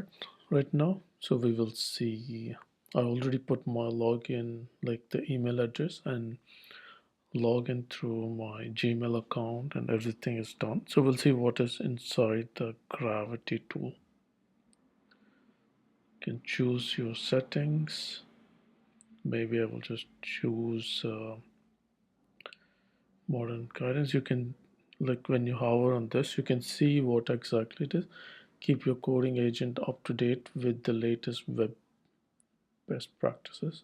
part right now. So we will see. I already put my login, like the email address, and login through my Gmail account, and everything is done. So we'll see what is inside the Gravity tool. You can choose your settings. Maybe I will just choose modern guidance. You can, like, when you hover on this, you can see what exactly it is. Keep your coding agent up to date with the latest web best practices,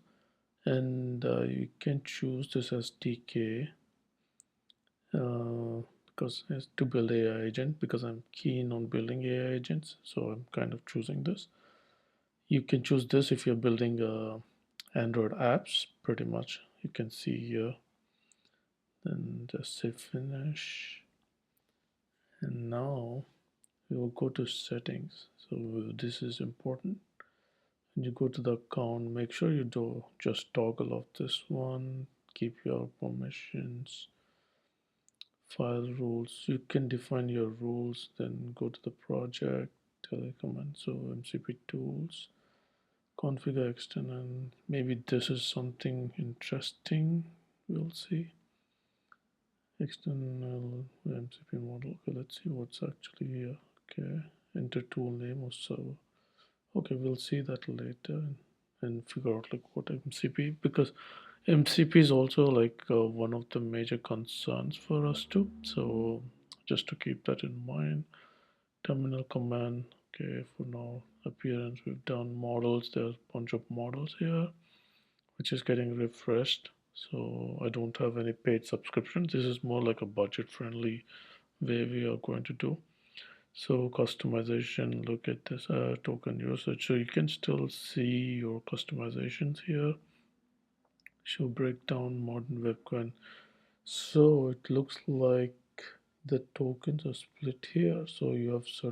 and you can choose this as TK because it's to build AI agent, because I'm keen on building AI agents, so I'm kind of choosing this. You can choose this if you're building Android apps, pretty much. You can see here. Then just say finish, and now we will go to settings. So this is important. And you go to the account, make sure you do just toggle off this one, keep your permissions, file rules. You can define your rules, then go to the project, telecommand, so MCP tools, configure external. Maybe this is something interesting. We'll see. External MCP model. Okay, let's see what's actually here. Okay, enter tool name or server. Okay, we'll see that later and figure out like what MCP, because MCP is also like one of the major concerns for us too. So just to keep that in mind, terminal command. Okay, for now appearance we've done models. There's a bunch of models here, which is getting refreshed. So I don't have any paid subscription. This is more like a budget friendly way we are going to do. So customization, look at this token usage. So you can still see your customizations here. Show breakdown, modern webcoin. So it looks like the tokens are split here. So you have certain